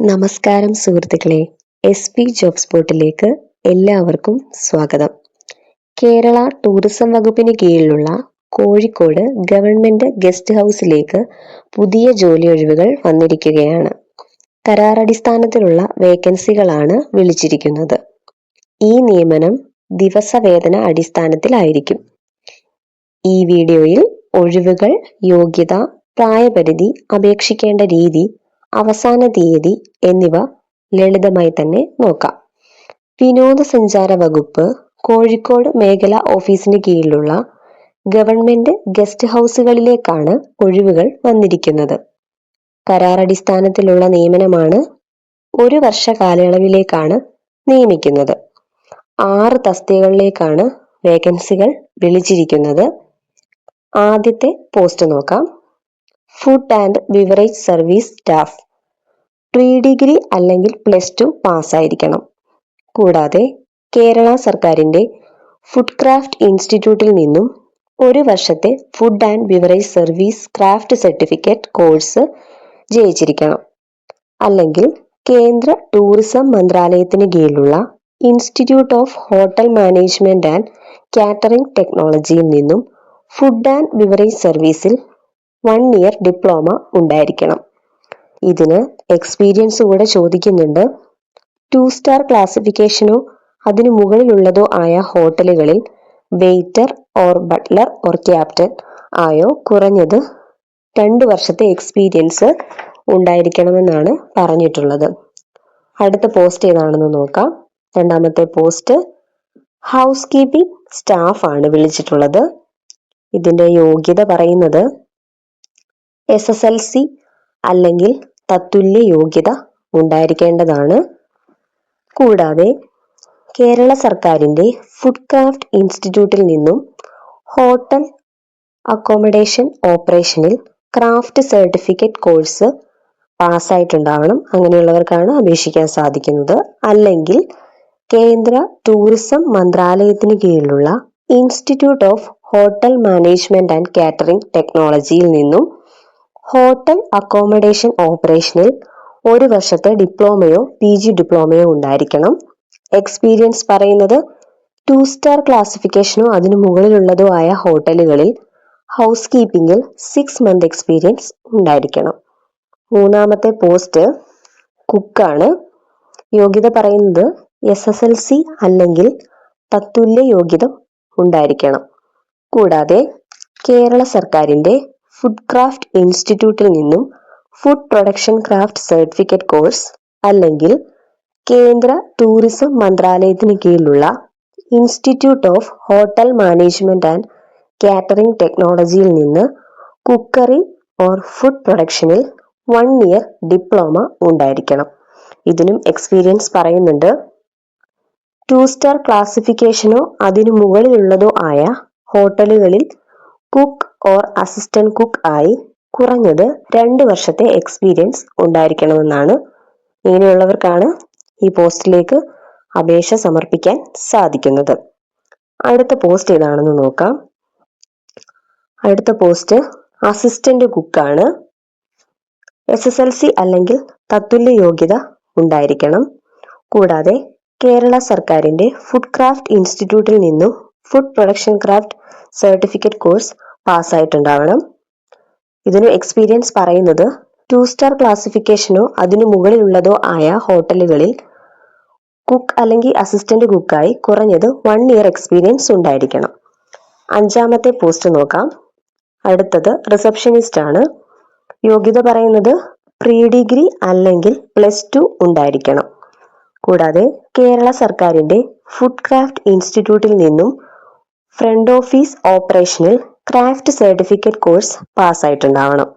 നമസ്കാരം സുഹൃത്തുക്കളെ, SP job സ്പോട്ടിലേക്ക് എല്ലാവർക്കും സ്വാഗതം. കേരള ടൂറിസം വകുപ്പിന് കീഴിലുള്ള കോഴിക്കോട് ഗവൺമെന്റ് ഗസ്റ്റ് ഹൗസിലേക്ക് പുതിയ ജോലി ഒഴിവുകൾ വന്നിരിക്കുകയാണ്. കരാറടിസ്ഥാനത്തിലുള്ള വേക്കൻസികളാണ് വിളിച്ചിരിക്കുന്നത്. ഈ നിയമനം ദിവസവേതന അടിസ്ഥാനത്തിലായിരിക്കും. ഈ വീഡിയോയിൽ ഒഴിവുകൾ, യോഗ്യത, പ്രായപരിധി, അപേക്ഷിക്കേണ്ട രീതി, അവസാന തീയതി എന്നിവ ലളിതമായി തന്നെ നോക്കാം. വിനോദസഞ്ചാര വകുപ്പ് കോഴിക്കോട് മേഖല ഓഫീസിന് കീഴിലുള്ള ഗവൺമെന്റ് ഗസ്റ്റ് ഹൗസുകളിലേക്കാണ് ഒഴിവുകൾ വന്നിരിക്കുന്നത്. കരാറടിസ്ഥാനത്തിലുള്ള നിയമനമാണ്. 1 വർഷ കാലയളവിലേക്കാണ് നിയമിക്കുന്നത്. 6 തസ്തികകളിലേക്കാണ് വേക്കൻസികൾ വിളിച്ചിരിക്കുന്നത്. ആദ്യത്തെ പോസ്റ്റ് നോക്കാം. Food and beverage service staff. Pre-degree അല്ലെങ്കിൽ +2 പാസ്സായിരിക്കണം. കൂടാതെ കേരള സർക്കാരിന്റെ ഫുഡ് ക്രാഫ്റ്റ് ഇൻസ്റ്റിറ്റ്യൂട്ടിൽ നിന്നും 1 വർഷത്തെ food and beverage service craft certificate course ജയിച്ചിരിക്കണം. അല്ലെങ്കിൽ കേന്ദ്ര ടൂറിസം മന്ത്രാലയത്തിന് കീഴിലുള്ള institute of hotel management and catering ടെക്നോളജിയിൽ നിന്നും ഫുഡ് ആൻഡ് ബിവറേജ് സർവീസിൽ 1 ഇയർ ഡിപ്ലോമ ഉണ്ടായിരിക്കണം. ഇതിന് എക്സ്പീരിയൻസ് കൂടെ ചോദിക്കുന്നുണ്ട്. 2 സ്റ്റാർ ക്ലാസിഫിക്കേഷനോ അതിനു മുകളിലുള്ളതോ ആയ ഹോട്ടലുകളിൽ waiter or butler or captain ആയോ കുറഞ്ഞത് 2 വർഷത്തെ എക്സ്പീരിയൻസ് ഉണ്ടായിരിക്കണമെന്നാണ് പറഞ്ഞിട്ടുള്ളത്. അടുത്ത പോസ്റ്റ് ഏതാണെന്ന് നോക്കാം. രണ്ടാമത്തെ പോസ്റ്റ് ഹൗസ് കീപ്പിംഗ് സ്റ്റാഫ് ആണ് വിളിച്ചിട്ടുള്ളത്. ഇതിന്റെ യോഗ്യത പറയുന്നത് SSLC അല്ലെങ്കിൽ തത്തുല്യ യോഗ്യത ഉണ്ടായിരിക്കേണ്ടതാണ്. കൂടാതെ കേരള സർക്കാരിന്റെ ഫുഡ് ക്രാഫ്റ്റ് ഇൻസ്റ്റിറ്റ്യൂട്ടിൽ നിന്നും ഹോട്ടൽ അക്കോമഡേഷൻ ഓപ്പറേഷനിൽ ക്രാഫ്റ്റ് സർട്ടിഫിക്കറ്റ് കോഴ്സ് പാസ്സായിട്ടുണ്ടാവണം. അങ്ങനെയുള്ളവർക്കാണ് അപേക്ഷിക്കാൻ സാധിക്കുന്നത്. അല്ലെങ്കിൽ കേന്ദ്ര ടൂറിസം മന്ത്രാലയത്തിന് കീഴിലുള്ള institute of hotel management and catering ടെക്നോളജിയിൽ നിന്നും ഹോട്ടൽ അക്കോമഡേഷൻ ഓപ്പറേഷനിൽ 1 വർഷത്തെ ഡിപ്ലോമയോ PG ഡിപ്ലോമയോ ഉണ്ടായിരിക്കണം. എക്സ്പീരിയൻസ് പറയുന്നത് 2 സ്റ്റാർ ക്ലാസിഫിക്കേഷനോ അതിനു മുകളിലുള്ളതോ ആയ ഹോട്ടലുകളിൽ ഹൗസ് കീപ്പിംഗിൽ 6 മന്ത് എക്സ്പീരിയൻസ് ഉണ്ടായിരിക്കണം. മൂന്നാമത്തെ പോസ്റ്റ് കുക്കാണ്. യോഗ്യത പറയുന്നത് SSLC അല്ലെങ്കിൽ തത്തുല്യ യോഗ്യത ഉണ്ടായിരിക്കണം. കൂടാതെ കേരള സർക്കാരിന്റെ ഫുഡ് ക്രാഫ്റ്റ് ഇൻസ്റ്റിറ്റ്യൂട്ടിൽ നിന്നും food production craft certificate course അല്ലെങ്കിൽ കേന്ദ്ര ടൂറിസം മന്ത്രാലയത്തിന് കീഴിലുള്ള institute of hotel management and catering ടെക്നോളജിയിൽ നിന്ന് കുക്കറി ഓർ ഫുഡ് പ്രൊഡക്ഷനിൽ 1 ഇയർ ഡിപ്ലോമ ഉണ്ടായിരിക്കണം. ഇതിനും എക്സ്പീരിയൻസ് പറയുന്നുണ്ട്. 2 സ്റ്റാർ ക്ലാസിഫിക്കേഷനോ അതിനു മുകളിലുള്ളതോ ആയ ഹോട്ടലുകളിൽ കുക്ക് ഓർ അസിസ്റ്റന്റ് കുക്ക് ആയി കുറഞ്ഞത് 2 വർഷത്തെ എക്സ്പീരിയൻസ് ഉണ്ടായിരിക്കണമെന്നാണ്. ഇങ്ങനെയുള്ളവർക്കാണ് ഈ പോസ്റ്റിലേക്ക് അപേക്ഷ സമർപ്പിക്കാൻ സാധിക്കുന്നത്. അടുത്ത പോസ്റ്റ് ഏതാണെന്ന് നോക്കാം. അടുത്ത പോസ്റ്റ് അസിസ്റ്റന്റ് കുക്കാണ്. SSLC അല്ലെങ്കിൽ തത്തുല്യ യോഗ്യത ഉണ്ടായിരിക്കണം. കൂടാതെ കേരള സർക്കാരിന്റെ ഫുഡ് ക്രാഫ്റ്റ് ഇൻസ്റ്റിറ്റ്യൂട്ടിൽ നിന്നും food production craft certificate course പാസ്സായിട്ടുണ്ടാവണം. ഇതിന് എക്സ്പീരിയൻസ് പറയുന്നത് 2 സ്റ്റാർ ക്ലാസിഫിക്കേഷനോ അതിനു മുകളിലുള്ളതോ ആയ ഹോട്ടലുകളിൽ കുക്ക് അല്ലെങ്കിൽ അസിസ്റ്റന്റ് കുക്കായി കുറഞ്ഞത് 1 ഇയർ എക്സ്പീരിയൻസ് ഉണ്ടായിരിക്കണം. അഞ്ചാമത്തെ പോസ്റ്റ് നോക്കാം. അടുത്തത് റിസപ്ഷനിസ്റ്റ് ആണ്. യോഗ്യത പറയുന്നത് പ്രീ-ഡിഗ്രി അല്ലെങ്കിൽ +2 ഉണ്ടായിരിക്കണം. കൂടാതെ കേരള സർക്കാരിന്റെ ഫുഡ് ക്രാഫ്റ്റ് ഇൻസ്റ്റിറ്റ്യൂട്ടിൽ നിന്നും ഫ്രണ്ട് ഓഫീസ് ഓപ്പറേഷനിൽ ക്രാഫ്റ്റ് സർട്ടിഫിക്കറ്റ് കോഴ്സ് പാസ്സായിട്ടുണ്ടാവണം.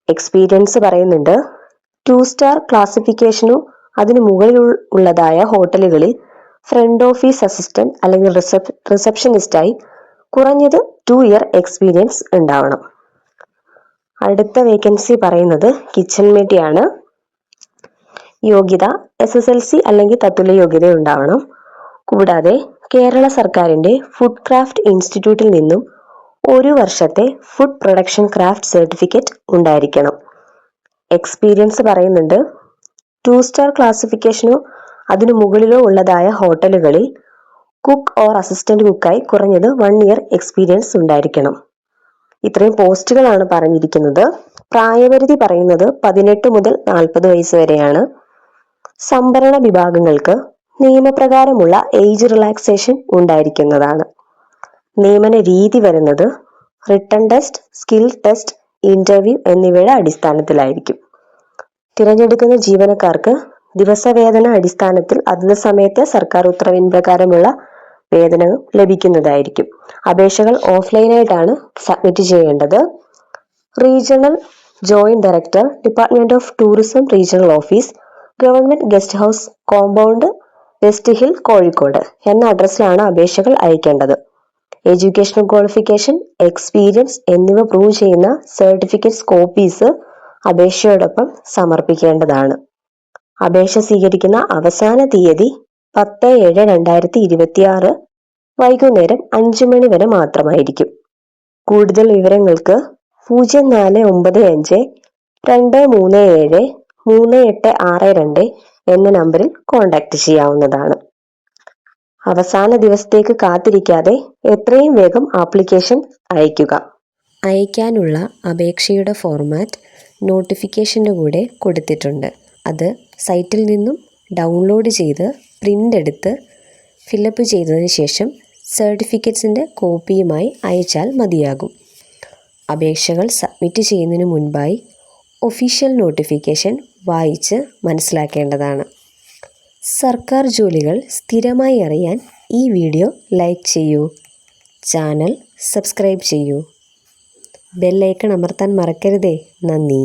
എക്സ്പീരിയൻസ് പറയുന്നുണ്ട്. 2 സ്റ്റാർ ക്ലാസിഫിക്കേഷനോ അതിനു മുകളിലുള്ളതായ ഹോട്ടലുകളിൽ ഫ്രണ്ട് ഓഫീസ് അസിസ്റ്റന്റ് അല്ലെങ്കിൽ റിസപ്ഷനിസ്റ്റായി കുറഞ്ഞത് 2 ഇയർ എക്സ്പീരിയൻസ് ഉണ്ടാവണം. അടുത്ത വേക്കൻസി പറയുന്നത് കിച്ചൺ മേറ്റിയാണ്. യോഗ്യത SSLC അല്ലെങ്കിൽ തത്തുല്യ യോഗ്യത ഉണ്ടാവണം. കൂടാതെ കേരള സർക്കാരിന്റെ ഫുഡ് ക്രാഫ്റ്റ് ഇൻസ്റ്റിറ്റ്യൂട്ടിൽ നിന്നും 1 വർഷത്തെ ഫുഡ് പ്രൊഡക്ഷൻ ക്രാഫ്റ്റ് സർട്ടിഫിക്കറ്റ് ഉണ്ടായിരിക്കണം. എക്സ്പീരിയൻസ് പറയുന്നുണ്ട്. 2 സ്റ്റാർ ക്ലാസിഫിക്കേഷനോ അതിനു മുകളിലോ ഉള്ളതായ ഹോട്ടലുകളിൽ കുക്ക് ഓർ അസിസ്റ്റന്റ് കുക്കായി കുറഞ്ഞത് 1 ഇയർ എക്സ്പീരിയൻസ് ഉണ്ടായിരിക്കണം. ഇത്രയും പോസ്റ്റുകളാണ് പറഞ്ഞിരിക്കുന്നത്. പ്രായപരിധി പറയുന്നത് 18 മുതൽ 40 വയസ്സ് വരെയാണ്. സംവരണ വിഭാഗങ്ങൾക്ക് നിയമപ്രകാരമുള്ള ഏജ് റിലാക്സേഷൻ ഉണ്ടായിരിക്കുന്നതാണ്. നിയമന രീതി വരുന്നത് written test, skill test, interview എന്നിവയുടെ അടിസ്ഥാനത്തിലായിരിക്കും. തിരഞ്ഞെടുക്കുന്ന ജീവനക്കാർക്ക് ദിവസവേതന അടിസ്ഥാനത്തിൽ അതത് സമയത്ത് സർക്കാർ ഉത്തരവിൻ പ്രകാരമുള്ള വേതനം ലഭിക്കുന്നതായിരിക്കും. അപേക്ഷകൾ ഓഫ്ലൈനായിട്ടാണ് സബ്മിറ്റ് ചെയ്യേണ്ടത്. Regional joint director, department of tourism, regional office, government guest house compound, west hill, Kozhikode എന്ന അഡ്രസ്സിലാണ് അപേക്ഷകൾ അയക്കേണ്ടത്. എഡ്യൂക്കേഷണൽ ക്വാളിഫിക്കേഷൻ, എക്സ്പീരിയൻസ് എന്നിവ പ്രൂവ് ചെയ്യുന്ന സർട്ടിഫിക്കറ്റ്സ് കോപ്പീസ് അപേക്ഷയോടൊപ്പം സമർപ്പിക്കേണ്ടതാണ്. അപേക്ഷ സ്വീകരിക്കുന്ന അവസാന തീയതി 10/7/2026 വൈകുന്നേരം 5 മണി വരെ മാത്രമായിരിക്കും. കൂടുതൽ വിവരങ്ങൾക്ക് 0495-237-3862 എന്ന നമ്പറിൽ കോൺടാക്ട് ചെയ്യാവുന്നതാണ്. അവസാന ദിവസത്തേക്ക് കാത്തിരിക്കാതെ എത്രയും വേഗം ആപ്ലിക്കേഷൻ അയയ്ക്കുക. അയക്കാനുള്ള അപേക്ഷയുടെ ഫോർമാറ്റ് നോട്ടിഫിക്കേഷൻ്റെ കൂടെ കൊടുത്തിട്ടുണ്ട്. അത് സൈറ്റിൽ നിന്നും ഡൗൺലോഡ് ചെയ്ത് പ്രിൻ്റ് എടുത്ത് ഫില്ലപ്പ് ചെയ്തതിന് ശേഷം സർട്ടിഫിക്കറ്റ്സിൻ്റെ കോപ്പിയുമായി അയച്ചാൽ മതിയാകും. അപേക്ഷകൾ സബ്മിറ്റ് ചെയ്യുന്നതിന് മുൻപായി ഒഫീഷ്യൽ നോട്ടിഫിക്കേഷൻ വായിച്ച് മനസ്സിലാക്കേണ്ടതാണ്. സർക്കാർ ജോലികൾ സ്ഥിരമായി അറിയാൻ ഈ വീഡിയോ ലൈക്ക് ചെയ്യൂ, ചാനൽ സബ്സ്ക്രൈബ് ചെയ്യൂ, ബെൽ ഐക്കൺ അമർത്താൻ മറക്കരുതേ. നന്ദി.